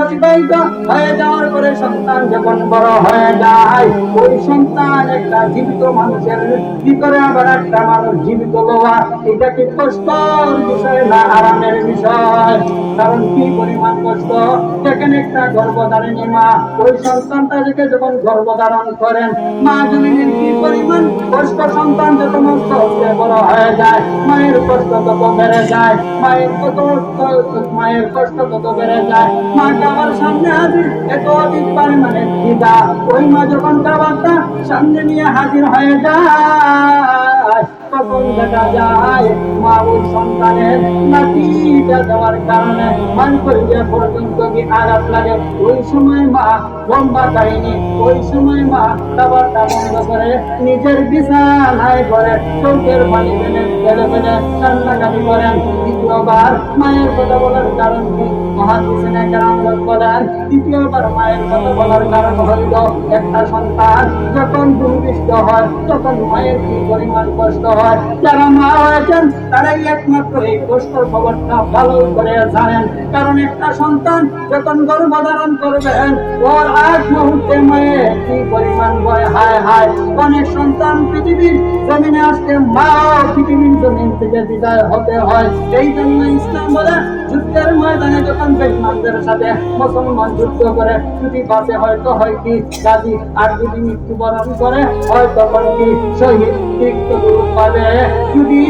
অতিবাহিত হয়ে যাওয়ার পরে সন্তান যখন বড় হয়ে যায়, ওই সন্তান একটা জীবিত মানুষের ভিতরে আবার একটা মানুষ জীবিত লওয়া, এটা কি কষ্টর বিষয় না আরামের বিষয়? কারণ কি পরিমাণ কষ্ট! দেখেন একটা গর্ভধারিণী মা ওই সন্তানটাকে যখন গর্ভধারণ করেন, মা জননীর কি পরিমাণ কষ্ট! সন্তান যত নষ্ট হয়ে বড় হয়ে যায়, মায়ের কষ্ট তত বেড়ে যায়, মায়ের কষ্ট তত বেড়ে যায়। মাকে আমার সামনে হাজির এত অধিক পরিমাণে দিদা, ওই মা যখন খাবারটা সামনে নিয়ে হাজির হয়ে যায়, তখন দেখা যায় মা ওই সন্তানের নাতিটা দেওয়ার কারণে মান করিয়া পর্যন্ত কি আঘাত লাগে। ওই সময় মা লম্বা কাহিনী, ওই সময় মা খাবারটা বন্ধ করে নিজের বিছানায় করে চোখের পানি ফেলে ফেলে ফেলে কান্নাকাটি করেন। দ্বিতীয়বার মায়ের কথা বলার কারণ কি? মহাদিসিনে কেরাম বলেন, দ্বিতীয়বার মায়ের কথা বলার কারণ হইল একটা সন্তান যখন ভূমিষ্ঠ হয় তখন মায়ের কি পরিমাণ কষ্ট হয়। যারা মা হয়েছেন তারাই একমাত্র এই কষ্টের খবরটা ভালো করে জানেন। কারণ একটা সন্তান যখন গর্ভধারণ করবেন, ওর আগ মুহূর্তে মায়ের কি পরিমাণ ভয়! হায় হায়! অনেক সন্তান পৃথিবীর জমিনে আসতে মা পৃথিবীর জমিন থেকে বিদায় হতে হয়। এই জন্য ইসলাম বলে, যুদ্ধের ময়দানে যখন বেঈমানদের সাথে মুসলমান যুদ্ধ করে যদি বাঁচে হয়তো হয় কি গাজী, আর যদি মৃত্যুবরণ করে হয় তখন কি শহীদ পাবে। যদি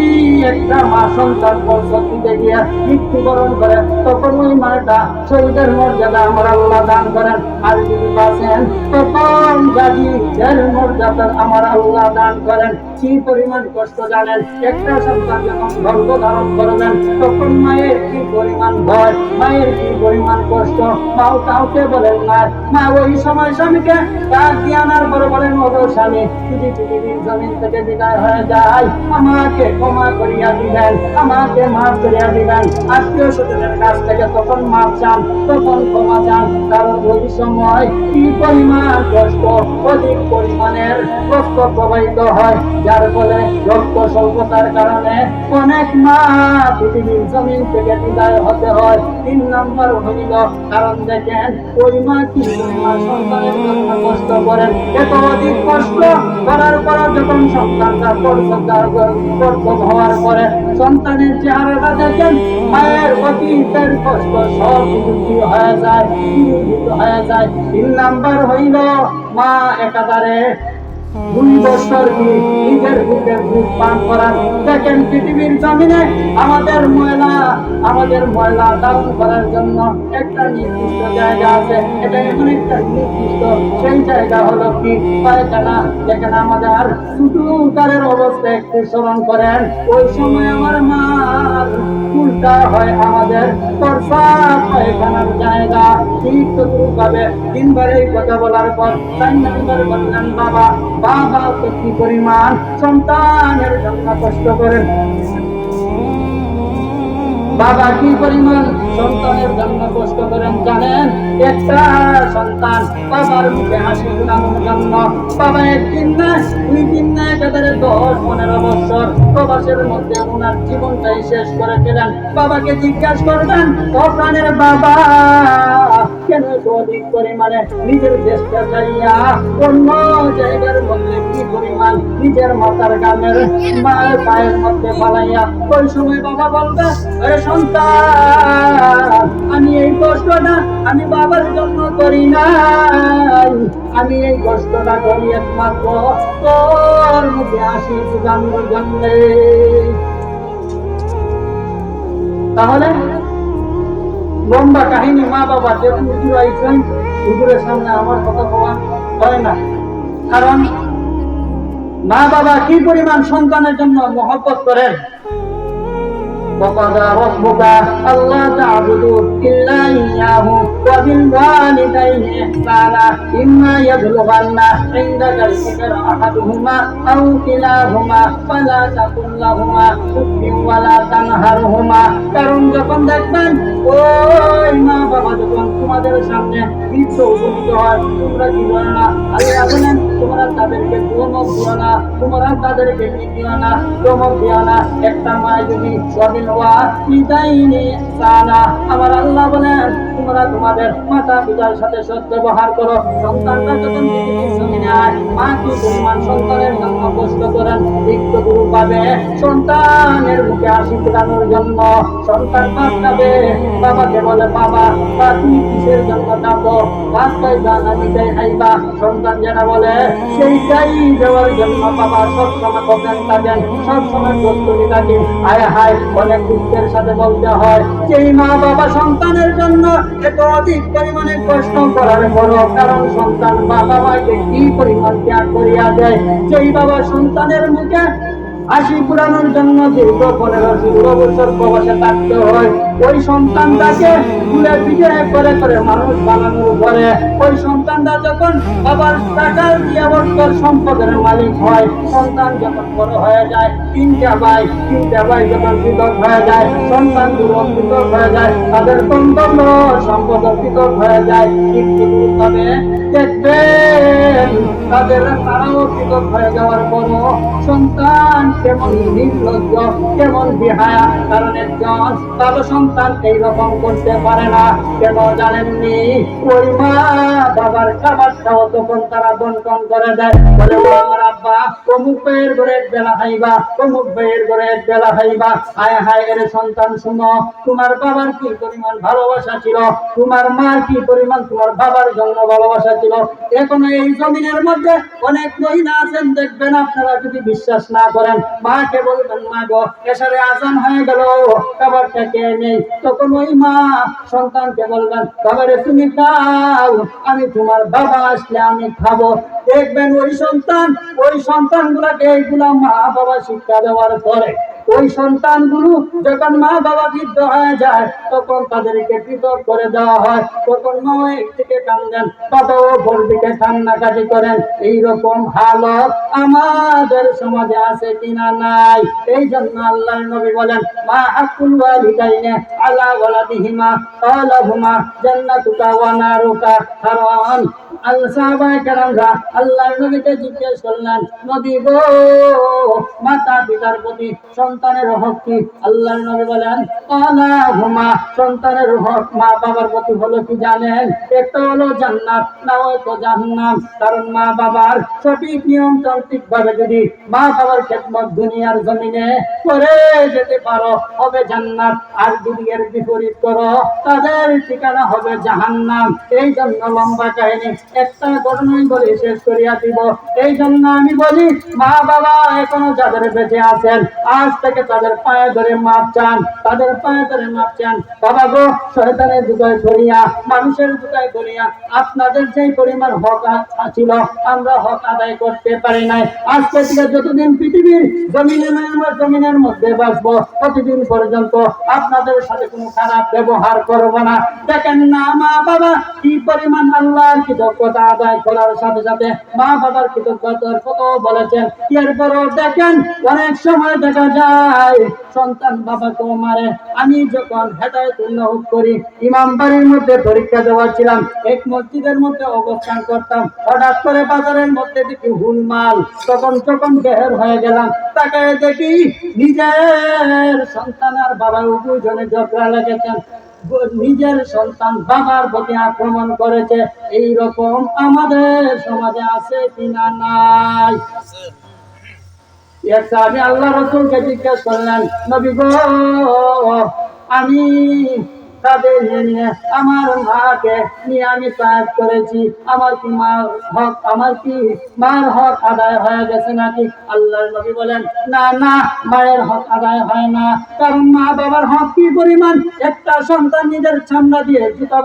একটা মা সন্তান প্রসব দিতে গিয়ে মৃত্যুবরণ করে তখন ওই মাটা শহীদের মর্যাদা আমার আল্লাহ দান করেন। আর যদি বাঁচেন তখন গাজীদের মর্যাদা আমার আল্লাহ দান করেন। কি পরিমাণ কষ্ট জানেন? একটা সন্তান যখন গর্ভ ধারণ করবেন তখন মায়ের কি পরিমাণ ভয়, মায়ের কি পরিমাণ কষ্ট! মাও কাউকে বলেন না। মা ওই সময় স্বামীকে ডাক দিয়ে আনার পরে বলেন, ওগো স্বামী, যদি পৃথিবীর জমিন থেকে বিদায় হয়ে যায় আমাকে ক্ষমা করিয়া দিবেন, আমাকে মাফ করিয়া দিবেন। আত্মীয় স্বজনের কাছ থেকে তখন মাফ চান, তখন ক্ষমা চান। কারণ ওই সময় কি পরিমাণ কষ্ট, অধিক পরিমাণের রক্ত প্রবাহিত হয়, যার ফলে রক্ত স্বল্পতার কারণে অনেক মা পৃথিবীর জমিন থেকে বিদায় হতে হয়। 3 নম্বর হইল কারণ দেখেন ওই মা কি পরিমাণ সন্তানের জন্য কষ্ট করেন। এত অধিক কষ্ট করার পর যখন সন্তানটা প্রসব হওয়ার পরে সন্তানের চেহারাটা দেখেন, মায়ের অতীতের কষ্ট সব কিছু হয়ে যায়, হয়ে যায়। 3 নাম্বার হইল মা একাধারে 2 বছর কি নিজের বুকের দুধ পান করার। দেখেন পৃথিবীর জমিনে আমাদের ময়লা ধারণ করার জন্য একটা নির্দিষ্ট জায়গা আছে। এটা এমন একটা নির্দিষ্ট, সেই জায়গা হলো কি পায়খানা। দেখেন আমাদের ছোটকালের অবস্থা একটু স্মরণ করেন, ওই সময় আমার মা উল্টা হয় আমাদের প্রস্রাব পায়খানার জায়গা। ঠিক তদ্রুপভাবে 3 বার এই কথা বলার পর 4 নম্বর বললেন বাবা। বাবা তো কি পরিমাণ সন্তানের জন্য কষ্ট করেন, বাবা কি পরিমাণ সন্তানের জন্য কষ্ট করেন জানেন? একটা সন্তান বাবার মুখে হাসি ফোটানোর জন্য বাবা একদিন না 2 দিন না একাধারে 10-15 বছর প্রবাসের মধ্যে ওনার জীবনটাই শেষ করে দিলেন। বাবাকে জিজ্ঞাসা করবেন, ও প্রাণের বাবা, কেন অধিক পরিমাণে নিজের দেশটা ছাড়িয়া অন্য জায়গার মধ্যে কি পরিমাণ নিজের মাথার গামের মায়ের পায়ের মধ্যে পালাইয়া? ওই সময় বাবা বলবে, সন্তান, আমি এই কষ্টটা আমি বাবার জন্য করি নাই, আমি এই কষ্টটা করি একমাত্র তোর মুখে হাসি ফুটানোর জন্য। তাহলে লম্বা কাহিনী, মা বাবা যেমন হুজুর আইছেন, হুজুরের সামনে আমার কথা বলা হয় না। কারণ মা বাবা কি পরিমাণ সন্তানের জন্য মহব্বত করেন। وقضى ربك ألا تعبدوا إلا إياه وبالوالدين إحسانا إما يبلغن عندك الكبر أحدهما أو كلاهما فلا تقل لهما أف ولا تنهرهما। কারণ যখন দেখবেন ওই মা বাবা যখন তোমাদের সামনে বৃদ্ধ উপনীত হয়, তোমরা কি বলো না? আল্লাহ বলেন, তোমরা তাদেরকে ধমক দিও না, তোমরা তাদেরকে কি দিও না, ধমক দিও না। একটা মা যদি আমার আল্লাহ বলেন তোমরা তোমাদের মাতা পিতার সাথে সৎ ব্যবহার করো। সন্তানরা যখন পৃথিবীর জমিনে আয়, মা কি পরিমাণ সন্তানের জন্য কষ্ট করেন, একটু পাবে সন্তানের মুখে হাসি ফোটানোর জন্য। সন্তান ভাত খাবে, বাবাকে বলে বাবা বা তুমি কিসের জন্য ডাকো, ভাত খাইবা না মিঠাই খাইবা, সন্তান যেটা বলে সেইটাই দেওয়ার জন্য বাবা সবসময় বকেন থাকেন, সবসময় প্রস্তুতি থাকেন। হায় হায়, অনেক দুঃখের সাথে বলতে হয় যেই মা বাবা সন্তানের জন্য এত অধিক পরিমাণে কষ্ট করার পরও, কারণ সন্তান বাবা মাকে কি পরিমাণ ত্যাগ করিয়া দেয়। যেই বাবা সন্তানের মুখে হাসি ফুরানোর জন্য দীর্ঘ 15-16 বছর প্রবাসে থাকতে হয়, ওই সন্তানটাকে তুলে পিঠে করে করে মানুষ বানানোর পরে ওই সন্তানটা যখন বাবার টাকার দিয়ে বছর সম্পদের মালিক হয়, সন্তান যখন বড় হয়ে যায়, তিনটা ভাই যখন পৃথক হয়ে যায়, সন্তান গুলো পৃথক হয়ে যায়, তাদের গন্তব্য সম্পদ পৃথক হয়ে যায়, কিন্তু তবে দেখবেন তারাও পৃথক হয়ে যাওয়ার পরও সন্তান কেমন নির্লজ্জ, কেমন বিহায়া। কারণ একজন ভালো সন্তান এইরকম করতে পারে না। কেন জানেননি? ওই মা বাবার খাবারটাও তখন তারা বন্টন করে দেয়, বলে আমার আব্বা অমুক ভাইয়ের ঘরে এক বেলা খাইবা, অমুক ভাইয়ের ঘরে এক বেলা খাইবা। হায় হায় এর সন্তান, শুনো তোমার বাবার কি পরিমাণ ভালোবাসা ছিল, তোমার মার কি পরিমাণ তোমার বাবার জন্য ভালোবাসা ছিল। এখন এই জমিনের মধ্যে অনেক মহিলা আছেন, দেখবেন আপনারা যদি বিশ্বাস না করেন, মাকে বলবেন মা গো এসারে আজান হয়ে গেল, খাবারটা খেয়ে নেই। তখন ওই মা সন্তানকে বলবেন খাবারে তুমি খাও, আমি তোমার বাবা আসলে আমি খাবো। দেখবেন ওই সন্তান গুলাকে এইগুলা মা বাবা শিক্ষা দেওয়ার পরে ওই সন্তানগুলো যখন মা বাবা বৃদ্ধ হয়ে যায়, তখন তাদেরকে পৃথক করে দেওয়া হয়। তখন মা একদিকে কান্দেন, বাবাও বোর দিকে কান্নাকাটি করেন। এইরকম হালত আমাদের সমাজে আছে কিনা নাই? এই জন্য আল্লাহর নবী বলেন মা হাক্কুল ওয়ালিদাইনে আলা ওয়ালাদিহিমা ক্বালাহুমা জান্নাতুকা ওয়া নারুকা। কারণ সাহাবায়ে কেরামরা আল্লাহর নবীকে জিজ্ঞেস করলেন, নবী গো মাতা পিতার প্রতি সন্তানের হক কি? আল্লাহর নবী বলেন ক্বালাহুমা, সন্তানের হক মা বাবার প্রতি হলো কি জানেন? একটা হলো জান্নাত, না হয়তো জাহান্নাম। কারণ মা বাবার সঠিক নিয়ম তান্ত্রিক ভাবে যদি মা বাবার খেদমত দুনিয়ার জমিনে করে যেতে পারো, হবে জান্নাত। আর যদি এর বিপরীত করো, তাদের ঠিকানা হবে জাহান্নাম। এই জন্য লম্বা কাহিনী একটা ঘটনাই বলে শেষ করিয়া দিব। এই জন্য আমি বলি মা বাবা এখনো যাদের বেঁচে আছেন, আজ থেকে তাদের পায়ে ধরে মাপ চান, তাদের পায়ে ধরে মাপ চান। বাবা গো, শয়তানের দুটায় ধরিয়া, মানুষের দুটায় ধরিয়া আপনাদের যে পরিমাণ হক ছিল আমরা হক আদায় করতে পারি নাই। আজকে থেকে যতদিন পৃথিবীর জমিনের মধ্যে বাঁচবো, প্রতিদিন পর্যন্ত আপনাদের সাথে কোনো খারাপ ব্যবহার করব না। দেখেন না মা বাবা কি পরিমাণ আল্লাহর কৃতজ্ঞতা আদায় করার সাথে সাথে মা বাবার কৃতজ্ঞতার কত বলেছেন। এরপরও দেখেন অনেক সময় দেখা যায় সন্তান বাবাকে মারে। আমি যখন হেদায়েতুল্লাহ করি ইমাম বাড়ির মধ্যে পরীক্ষা দেওয়াছিলাম, এক মসজিদের মধ্যে অবস্থান করতাম, হঠাৎ করে বাজারের মধ্যে দেখি হুলমাল। তখন বের হয়ে গেলাম, তাকে দেখি নিজের সন্তান আর বাবা উভয়জনে ঝগড়া লেগেছেন, নিজের সন্তান বাবার প্রতি আক্রমণ করেছে। এই রকম আমাদের সমাজে আছে কিনা নাই? আমি আল্লাহ রাসূলকে জিজ্ঞেস করলেন, নবী গো আমি তাদের নিয়ে আমার মাকে নিয়ে আমি ত্যাগ করেছি, আমার কি মার হক আদায় হয়ে গেছে নাকি? আল্লাহর নবী বলেন না না, মায়ের হক আদায় হয় না। কারণ মা বাবার হক কি পরিমাণ? একটা সন্তান নিজের চামড়া দিয়ে জুতা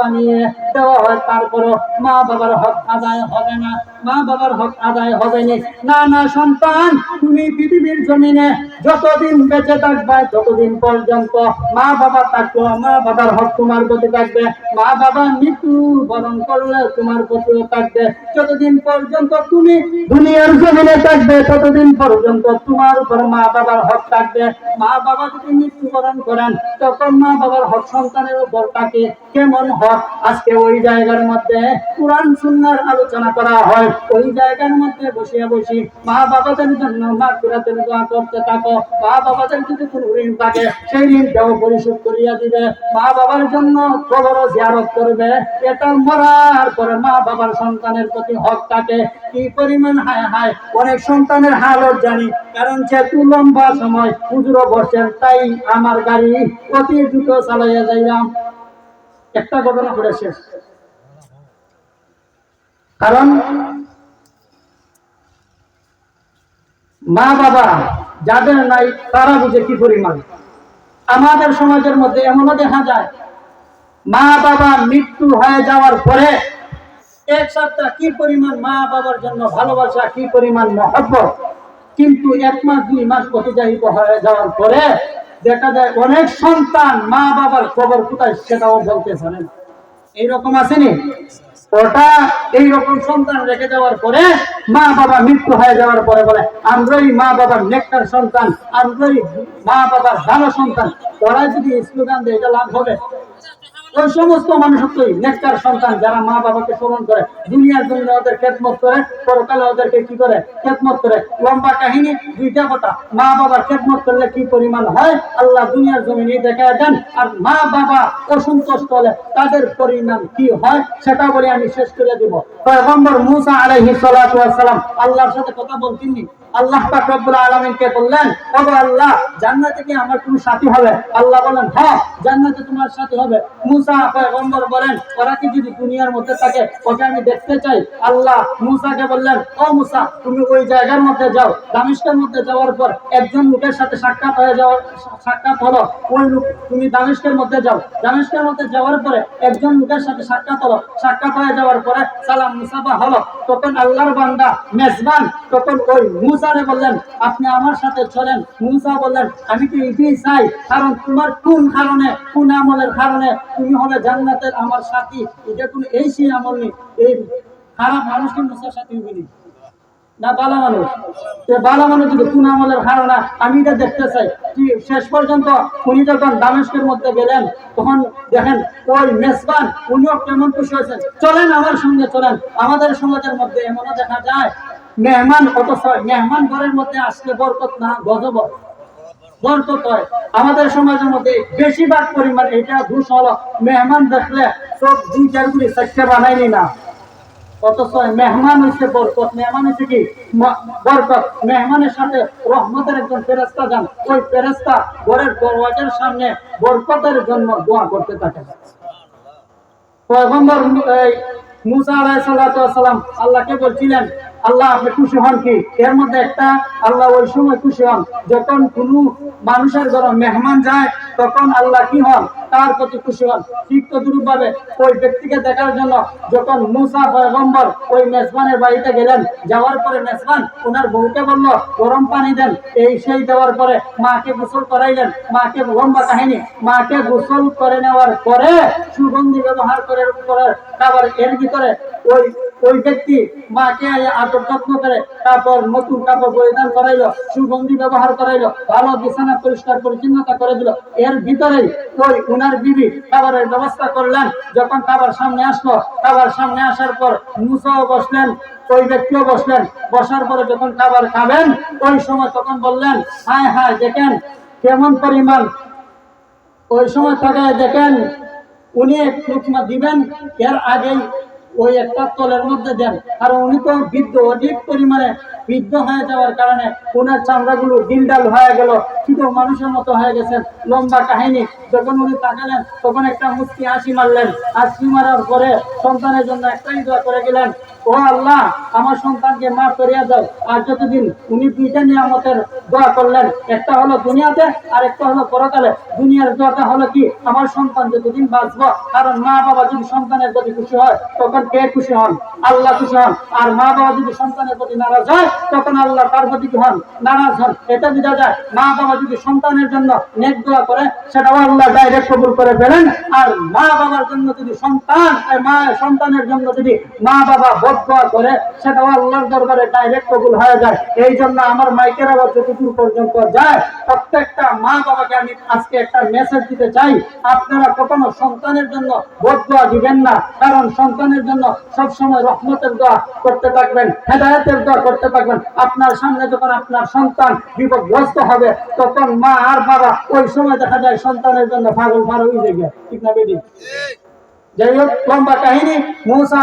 বানিয়ে দেওয়া হয়, তারপরও মা বাবার হক আদায় হবে না, মা বাবার হক আদায় হবে না। না সন্তান, তুমি পৃথিবীর জমিনে যতদিন বেঁচে থাকবে ততদিন পর্যন্ত মা বাবা থাকলো, মা বাবার হক তোমার প্রতি থাকবে। মা বাবা মৃত্যু বরণ করলে তোমার প্রতিও থাকবে। যতদিন পর্যন্ত তুমি দুনিয়ার জমিনে থাকবে ততদিন পর্যন্ত তোমার উপর মা বাবার হক থাকবে। মা বাবা যদি মৃত্যুবরণ করেন তখন মা বাবার হক সন্তানের উপর থাকে। কেমন হক? আজকে ওই ওই জায়গার মধ্যে কোরআন সুন্নাহর আলোচনা করা হয়, ওই জায়গার মধ্যে বসিয়া বসি মা বাবাদের জন্য মাগফিরাতের দোয়া করতে থাকো। মা বাবাদের যদি কোনো ঋণ থাকে সেই ঋণটাও পরিশোধ করিয়া দিবে। মা বাবার জন্য কবর জিয়ারত করবে। এটা মরার পরে মা বাবার সন্তানের প্রতি হক থাকে কি পরিমাণ। হায় হায়, অনেক সন্তানের হালত জানি, কারণ যেহেতু লম্বা সময় হুজুরও বসেন, তাই আমার গাড়ি অতি দ্রুত চালাইয়া যাইলাম। একটা ঘটনা করে শেষ। কারণ মা বাবা যাদের নাই তারা বুঝে কি পরিমাণ। আমাদের সমাজের মধ্যে এমনও দেখা যায় মা বাবা মৃত্যু হয়ে যাওয়ার পরে এক সপ্তাহ কি পরিমাণ মা বাবার জন্য ভালোবাসা, কি পরিমাণ মহব্বত, কিন্তু 1 মাস 2 মাস অতিবাহিত হয়ে যাওয়ার পরে দেখা যায় অনেক সন্তান মা বাবার খবর কোথায় সেটাও বলতে পারে না। এইরকম আসেনি? ওটা এইরকম সন্তান রেখে যাওয়ার পরে মা বাবা মৃত্যু হয়ে যাওয়ার পরে বলে আমরাই মা বাবার নেককার সন্তান, আমরাই মা বাবার ভালো সন্তান। ওরা যদি স্লোগান দেয় এটা লাভ হবে? ওই সমস্ত মানুষই নেককার সন্তান যারা মা বাবাকে স্মরণ করে, দুনিয়ার জন্য ওদের খেদমত করে, পরকালে ওদেরকে কি করে খেদমত করে। লম্বা কাহিনী, 2টা কথা। মা বাবার খেদমত করলে কি পরিমাণ হয় আল্লাহ দুনিয়ার জমিনে দেখায় দেন, আর মা বাবা অসন্তুষ্ট হলে তাদের পরিণাম কি হয় সেটা বলে আমি শেষ করে দেব। পয়গম্বর মূসা আলাইহিস সালাতু ওয়াস সালাম আল্লাহর সাথে কথা বলতেননি। আল্লাহ পাক রব্বুল আলামিনকে বললেন, ওগো আল্লাহ, জান্নাতে কি আমার কোনো সাথী হবে? আল্লাহ বলেন, হ্যাঁ, জান্নাতে তোমার সাথী হবে। মূসা পয়গম্বর বলেন, ওরা কি যদি দুনিয়ার মধ্যে থাকে ওকে আমি দেখতে চাই। আল্লাহ মূসাকে বললেন, ও মূসা, তুমি ওই জায়গার মধ্যে যাও। দামেস্কের মধ্যে যাওয়ার পর একজন লোকের সাথে সাক্ষাৎ হলো। ওই লোক, তুমি দামেস্কের মধ্যে যাও। দামেস্কের মধ্যে যাওয়ার পরে একজন লোকের সাথে সাক্ষাৎ হলো। সাক্ষাৎ হয়ে যাওয়ার পরে সালাম মুসাফা হলো। তখন আল্লাহর বান্দা মেজবান তখন ওই মূসারে বললেন, আপনি আমার সাথে চলেন। মূসা বললেন, আমি তো এটাই চাই, কারণ তোমার কোন কারণে, কোন আমলের কারণে তুমি হবে জান্নাতের আমার সাথী। এটা কোনো এই সেই আমল নেই। এই খারাপ মানুষ কি মূসার সাথী হইনি না ভালো মানুষ? ভালো মানুষ যদি কোন আমলের ধারণা আমি এটা দেখতে চাই। শেষ পর্যন্ত উনি যখন দামেস্কের মধ্যে গেলেন তখন দেখেন ওই মেজবান উনিও কেমন খুশি হয়েছেন। চলেন আমার সঙ্গে চলেন। আমাদের সমাজের মধ্যে এমনও দেখা যায় মেহমান, অথচ মেহমান ঘরের মধ্যে আসলে বরকত না গজব বরকত হয়। আমাদের সমাজের মধ্যে বেশিরভাগ পরিমাণ এটা ঘুষ হলো, মেহমান দেখলে সব 2-4 গুলি 4টে বানাইনি না, অথচ মেহমান হচ্ছে বরকত। মেহমান হচ্ছে কি বরকত। মেহমানের সাথে রহমতের একজন ফেরেশতা যান, ওই ফেরেশতা ঘরের দরওয়াজার সামনে বরকতের জন্য দোয়া করতে থাকে। পয়গম্বর মূসা আলাইহিস সালাতু ওয়াস সালাম আল্লাহকে বলছিলেন, আল্লাহ আপনি খুশি হন কি? এর মধ্যে একটা আল্লাহ ওই সময় খুশি হন যখন কোন মানুষের ঘরে মেহমান যায়, তখন আল্লাহ কি হন? তার প্রতি খুশি হন। ঠিক তদ্রূপভাবে ওই ব্যক্তিকে দেখার জন্য যখন মূসা পয়গম্বর ওই মেজবানের বাড়িতে গেলেন, যাওয়ার পরে মেজবান ওনার বউকে বলল গরম পানি দেন, এই সেই দেওয়ার পরে মাকে গোসল করাইলেন। মাকে, লম্বা কাহিনী, মাকে গোসল করে নেওয়ার পরে সুগন্ধি ব্যবহার করে খাবার এর ভিতরে ওই ব্যক্তি মাকে আদর যত্ন করে তারপর নতুন কাপড় পরিধান করাইলো, সুগন্ধি ব্যবহার করাইলো, ভালো বিছানা পরিষ্কার পরিচ্ছন্নতা করে দিল। এর ভিতরেই ওই উনার বিবি খাবারের ব্যবস্থা করলেন। যখন খাবার সামনে আসলো, খাবার সামনে আসার পর মূসাও বসলেন, ওই ব্যক্তিও বসলেন। বসার পরে যখন খাবার খাবেন ওই সময় তখন বললেন, হায় হায়, দেখেন কেমন পরিমাণ। ওই সময় তাকায় দেখেন উনি এক লুকমা দিবেন, এর আগেই ওই একটা তলের মধ্যে দেন। আর উনি তো বৃদ্ধ, অধিক পরিমাণে বৃদ্ধ হয়ে যাওয়ার কারণে ওনার চামড়াগুলো ডিলডাল হয়ে গেল, ছোট মানুষের মতো হয়ে গেছেন। লম্বা কাহিনী। যখন উনি তাকালেন তখন একটা মুচকি হাসি মারলেন। হাসি মারার পরে সন্তানের জন্য একটাই দোয়া করে গেলেন, ও আল্লাহ, আমার সন্তানকে মাফ করিয়া দাও। আর যতদিন উনি 2টা নিয়ামতের দোয়া করলেন, একটা হলো দুনিয়াতে আর একটা হলো পরকালে। দুনিয়ার দোয়াটা হলো কি, আমার সন্তান যতদিন বাঁচবো, কারণ মা বাবা যদি সন্তানের প্রতি খুশি হয় তখন কে খুশি হন? আল্লাহ খুশি হন। আর মা বাবা যদি সন্তানের প্রতি নারাজ হয় তখন আল্লাহ তার প্রতি কি হন? নারাজ হন। এটা বোঝা যায় মা বাবা যদি সন্তানের জন্য নেক দোয়া করে সেটাও আল্লাহ ডাইরেক্ট কবুল করে ফেলেন। আর মা বাবার জন্য যদি সন্তানের জন্য যদি মা বাবা বদ দোয়া করে সেটাও আল্লাহর দরবারে ডাইরেক্ট কবুল হয়ে যায়। এই জন্য আমার মাইকের আওয়াজ যতদূর পর্যন্ত যায়, প্রত্যেকটা মা বাবাকে আমি আজকে একটা মেসেজ দিতে চাই, আপনারা কখনো সন্তানের জন্য বদ দোয়া দিবেন না। কারণ সন্তানের জন্য সবসময় রহমতের দোয়া করতে থাকবেন, হেদায়েতের দোয়া করতে থাকবেন। আপনার সামনে যখন আপনার সন্তান বিপদগ্রস্ত হবে তখন মা আর বাবা ওই সময় দেখা যায় সন্তানের জন্য পাগল হয়ে যায়। ঠিক না বেটি? যাই হোক, লম্বা কাহিনী। মুসা